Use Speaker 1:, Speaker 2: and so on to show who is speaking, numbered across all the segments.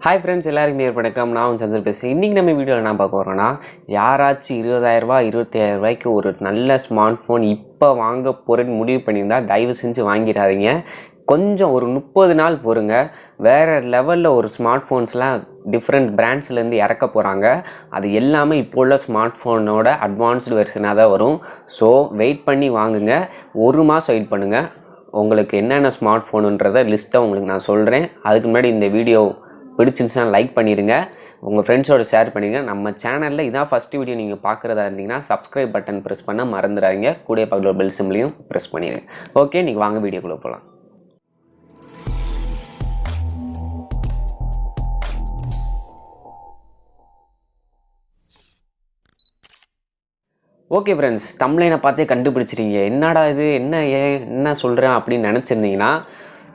Speaker 1: Hi friends, எல்லாருக்குமே வணக்கம். நான் சந்திர பேசுகிறேன். இன்றைக்கி நம்ம வீடியோவில் என்ன பார்க்க போகிறோன்னா, யாராச்சும் 20,000 25,000 ஒரு நல்ல ஸ்மார்ட் ஃபோன் இப்போ வாங்க போகிறேன்னு முடிவு பண்ணியிருந்தா தயவு செஞ்சு வாங்கிடாதீங்க. கொஞ்சம் ஒரு 30 நாள் பொறுங்க. வேறு லெவலில் ஒரு ஸ்மார்ட் ஃபோன்ஸ்லாம் டிஃப்ரெண்ட் பிராண்ட்ஸ்லேருந்து இறக்க போகிறாங்க. அது எல்லாமே இப்போ உள்ள ஸ்மார்ட் ஃபோனோட அட்வான்ஸ்டு வெர்ஷனாக தான் வரும். ஸோ வெயிட் பண்ணி வாங்குங்க. 1 மாதம் வெயிட் பண்ணுங்கள். உங்களுக்கு என்னென்ன ஸ்மார்ட் ஃபோனுன்றத லிஸ்ட்டை உங்களுக்கு நான் சொல்கிறேன். அதுக்கு முன்னாடி இந்த வீடியோ பிடிச்சிருந்துச்சுன்னா லைக் பண்ணிடுங்க, உங்கள் ஃப்ரெண்ட்ஸோடு ஷேர் பண்ணிடுங்க. நம்ம சேனலில் இதான் ஃபஸ்ட்டு வீடியோ நீங்கள் பார்க்குறதா இருந்தீங்கன்னா சப்ஸ்கிரைப் பட்டன் ப்ரெஸ் பண்ண மறந்துடாதீங்க. கூடிய பக்கத்தில் பெல் சிம்லையும் ப்ரெஸ் பண்ணிடுங்க. ஓகே, நீங்கள் வாங்க வீடியோக்குள்ளே போகலாம். ஓகே ஃப்ரெண்ட்ஸ், தம்ப்லைனை பார்த்தே கண்டுபிடிச்சிருங்க. என்னடா இது, என்ன சொல்கிறேன் அப்படின்னு நினச்சிருந்தீங்கன்னா,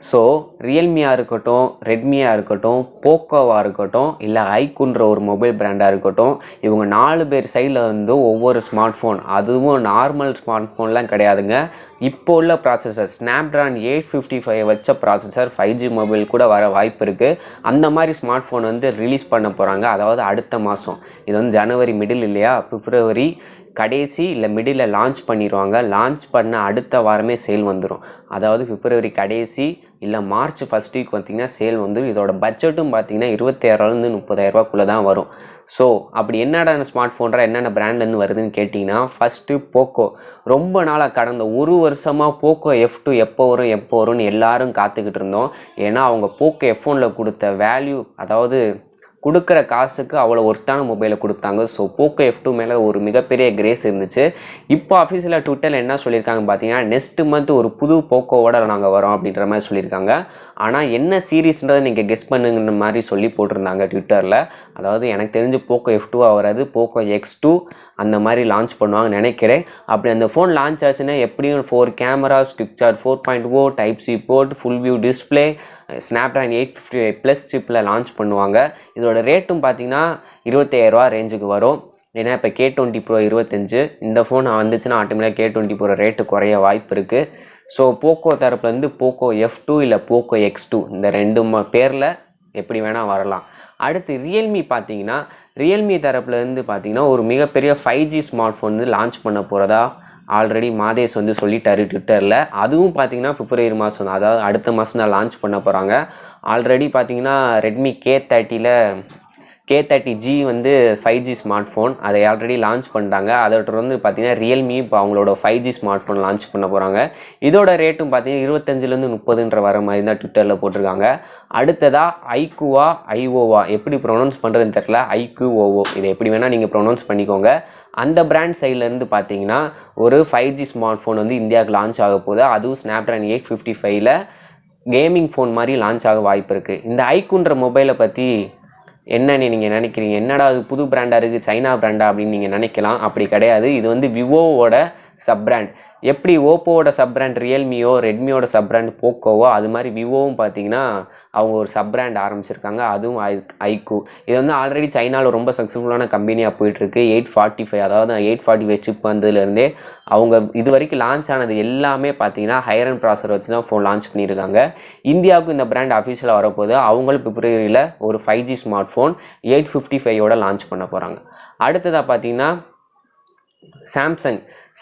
Speaker 1: ஸோ ரியல்மியாக இருக்கட்டும், ரெட்மியாக இருக்கட்டும், போக்கோவாக இருக்கட்டும், இல்லை ஐக்குன்ற ஒரு மொபைல் பிராண்டாக இருக்கட்டும், இவங்க 4 பேர் சைடில் வந்து ஒவ்வொரு ஸ்மார்ட் ஃபோன், அதுவும் நார்மல் ஸ்மார்ட் ஃபோன்லாம் கிடையாதுங்க. இப்போ உள்ள ப்ராசஸர் ஸ்னாப்ட்ராகன் 855 வச்ச ப்ராசஸர் 5G மொபைல் கூட வர வாய்ப்பு இருக்குது. அந்த மாதிரி ஸ்மார்ட் ஃபோன் வந்து ரிலீஸ் பண்ண போகிறாங்க. அதாவது அடுத்த மாதம், இது வந்து ஜனவரி மிடில் இல்லையா, பிப்ரவரி கடைசி இல்லை மிடில் லான்ச் பண்ணிடுவாங்க. லான்ச் பண்ண அடுத்த வாரமே சேல் வந்துடும். அதாவது பிப்ரவரி கடைசி இல்லை மார்ச் ஃபஸ்ட் வீக் பார்த்திங்கன்னா சேல் வந்துடும். இதோட பட்ஜெட்டும் பார்த்திங்கன்னா 26,000 30,000 தான் வரும். ஸோ அப்படி என்னடா ஸ்மார்ட் ஃபோன்றாக என்னென்ன பிராண்ட்லேருந்து வருதுன்னு கேட்டிங்கன்னா, ஃபஸ்ட்டு போக்கோ. ரொம்ப நாளாக கடந்த 1 வருஷமாக போக்கோ F2 எப்போ வரும்னு எல்லாரும் காத்துக்கிட்டு இருந்தோம். ஏன்னா அவங்க போக்கோ F1 கொடுத்த வேல்யூ, அதாவது கொடுக்குற காசுக்கு அவ்வளோ ஒர்த்தான மொபைலை கொடுத்தாங்க. ஸோ போக்கோ F2 மேலே ஒரு மிகப்பெரிய கிரேஸ் இருந்துச்சு. இப்போ அஃபீஷியலாக ட்விட்டரில் என்ன சொல்லியிருக்காங்க பார்த்தீங்கன்னா, நெக்ஸ்ட் மந்த் ஒரு புது போக்கோவோட நாங்கள் வரோம் அப்படின்ற மாதிரி சொல்லியிருக்காங்க. ஆனால் என்ன சீரீஸ்ன்றதை நீங்கள் கெஸ் பண்ணுங்கிற மாதிரி சொல்லி போட்டிருந்தாங்க ட்விட்டரில். அதாவது எனக்கு தெரிஞ்சு போக்கோ F2 வராது, போக்கோ X2 அந்த மாதிரி லான்ச் பண்ணுவாங்கன்னு நினைக்கிறேன். அப்படி அந்த ஃபோன் லான்ச் ஆச்சுன்னா எப்படியும் 4 cameras, quick charge 4.0, Type-C port, full view display, Snapdragon 855+ சிப்பில் லான்ச் பண்ணுவாங்க. இதோட ரேட்டும் பார்த்தீங்கன்னா 25,000 ரேஞ்சுக்கு வரும். ஏன்னா இப்போ K20 Pro 25, இந்த ஃபோன் வந்துச்சுன்னா ஆட்டோமேட்டிக்காக K20 Pro ரேட்டு குறைய வாய்ப்பு இருக்குது. ஸோ போக்கோ தரப்புலேருந்து போக்கோ F2 இல்லை போக்கோ X2 இந்த 2 பேரில் எப்படி வேணால் வரலாம். அடுத்து ரியல்மி பார்த்தீங்கன்னா, ரியல்மி தரப்புலேருந்து பார்த்தீங்கன்னா ஒரு மிகப்பெரிய 5G ஸ்மார்ட் ஃபோன் வந்து லான்ச் பண்ண போகிறதா ஆல்ரெடி மாதேஷ் வந்து சொல்லிட்டாரு ட்விட்டரில். அதுவும் பார்த்தீங்கன்னா பிப்ரவரி மாதம், அதாவது அடுத்த மாதம் தான் லான்ச் பண்ண போகிறாங்க. ஆல்ரெடி பார்த்தீங்கன்னா ரெட்மி K30G வந்து 5G ஸ்மார்ட் ஃபோன் அதை ஆல்ரெடி லான்ச் பண்ணிட்டாங்க. அதோட வந்து பார்த்தீங்கன்னா ரியல்மி இப்போ அவங்களோட 5G ஸ்மார்ட் ஃபோன் லான்ச் பண்ண போகிறாங்க. இதோட ரேட்டும் பார்த்தீங்கன்னா 25,000 30 வர மாதிரி தான் ட்விட்டரில் போட்டிருக்காங்க. அடுத்ததாக IQOO எப்படி ப்ரொனவுன்ஸ் பண்ணுறதுன்னு தெரியல, IQOO இதை எப்படி வேணால் நீங்கள் ப்ரொனவுன்ஸ் பண்ணிக்கோங்க. அந்த பிராண்ட் சைட்லேருந்து பார்த்தீங்கன்னா ஒரு 5G ஸ்மார்ட் ஃபோன் வந்து இந்தியாவுக்கு லான்ச் ஆக போகுது. அதுவும் ஸ்னாப்ட்ராகன் 855 கேமிங் ஃபோன் மாதிரி லான்ச் ஆக வாய்ப்பு இருக்குது. இந்த ஐக்குன்ற மொபைலை பற்றி என்னன்னு நீங்கள் நினைக்கிறீங்க? என்னடா அது புது பிராண்டாக இருக்குது, சைனா பிராண்டா அப்படின்னு நீங்கள் நினைக்கலாம். அப்படி கிடையாது. இது வந்து விவோவோட சப் பிராண்ட். எப்படி ஓப்போவோட சப் பிராண்ட் ரியல்மியோ, ரெட்மியோட சப் பிராண்ட் போக்கோவோ, அது மாதிரி விவோவும் பார்த்தீங்கன்னா அவங்க ஒரு சப் பிராண்ட் ஆரம்பிச்சிருக்காங்க. அதுவும் ஐக்கூ. இது வந்து ஆல்ரெடி சைனாவில் ரொம்ப சக்ஸஸ்ஃபுல்லான கம்பெனியாக போயிட்டுருக்கு. 845, அதாவது 845 சிப் வந்ததுலேருந்தே அவங்க இது வரைக்கும் லான்ச் ஆனது எல்லாமே பார்த்தீங்கன்னா ஹையர் அண்ட் ப்ராசர் வச்சு தான் ஃபோன் லான்ச் பண்ணியிருக்காங்க. இந்தியாவுக்கு இந்த பிராண்ட் அஃபீஷியலாக வரப்போகுது. அவங்களும் பிப்ரவரியில் ஒரு 5G ஸ்மார்ட் ஃபோன் 855 லான்ச் பண்ண போகிறாங்க. அடுத்ததாக பார்த்தீங்கன்னா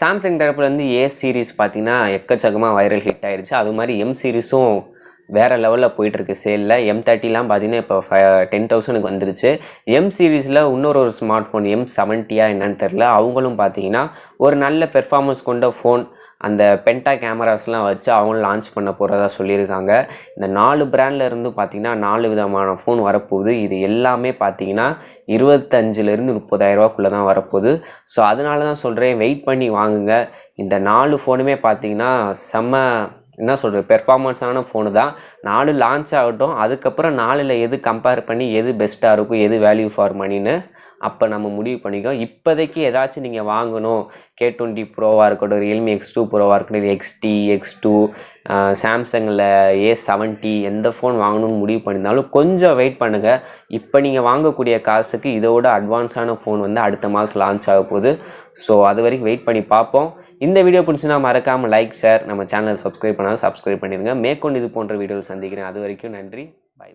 Speaker 1: சாம்சங் தரப்புலேருந்து A சீரீஸ் பார்த்தீங்கன்னா எக்கச்சக்கமாக வைரல் ஹிட் ஆயிடுச்சு. அது மாதிரி M சீரீஸும் வேறு லெவலில் போயிட்டுருக்கு சேலில். M30லாம் பார்த்தீங்கன்னா இப்போ 10,000க்கு வந்துருச்சு. M சீரீஸில் இன்னொரு ஸ்மார்ட் ஃபோன் M70 என்னன்னு தெரில, அவங்களும் பார்த்தீங்கன்னா ஒரு நல்ல பெர்ஃபார்மன்ஸ் கொண்ட ஃபோன், அந்த பென்டா கேமராஸ்லாம் வச்சு அவங்களும் லான்ச் பண்ண போகிறதா சொல்லியிருக்காங்க. இந்த 4 பிராண்டில் இருந்து பார்த்திங்கன்னா 4 விதமான ஃபோன் வரப்போகுது. இது எல்லாமே பார்த்திங்கன்னா 25,000 30,000 தான் வரப்போகுது. ஸோ அதனால தான் சொல்கிறேன், வெயிட் பண்ணி வாங்குங்க. இந்த 4 ஃபோனுமே பார்த்திங்கன்னா என்ன சொல்கிறது, பெர்ஃபார்மன்ஸான ஃபோனு தான். 4 லான்ச் ஆகட்டும், அதுக்கப்புறம் 4ல் எது கம்பேர் பண்ணி எது பெஸ்ட்டாக இருக்கும், எது வேல்யூ ஃபார் மணின்னு அப்போ நம்ம முடிவு பண்ணிக்கோம். இப்போதைக்கு ஏதாச்சும் நீங்கள் வாங்கணும், K20 ப்ரோவாக இருக்கட்டும், ரியல்மி X2 ப்ரோவாக இருக்கட்டும், XT X2 சாம்சங்கில் A70 எந்த ஃபோன் வாங்கணும்னு முடிவு பண்ணியிருந்தாலும் கொஞ்சம் வெயிட் பண்ணுங்கள். இப்போ நீங்கள் வாங்கக்கூடிய காசுக்கு இதோட அட்வான்ஸான ஃபோன் வந்து அடுத்த மாதம் லான்ச் ஆக போகுது. ஸோ அது வரைக்கும் வெயிட் பண்ணி பார்ப்போம். இந்த வீடியோ பிடிச்சுன்னா மறக்காமல் லைக், ஷேர், நம்ம சேனலை சப்ஸ்கிரைப் பண்ணாலும் சப்ஸ்கிரைப் பண்ணிடுங்க. மேற்கொண்டு இது போன்ற வீடியோவில் சந்திக்கிறேன். அது வரைக்கும் நன்றி. பை.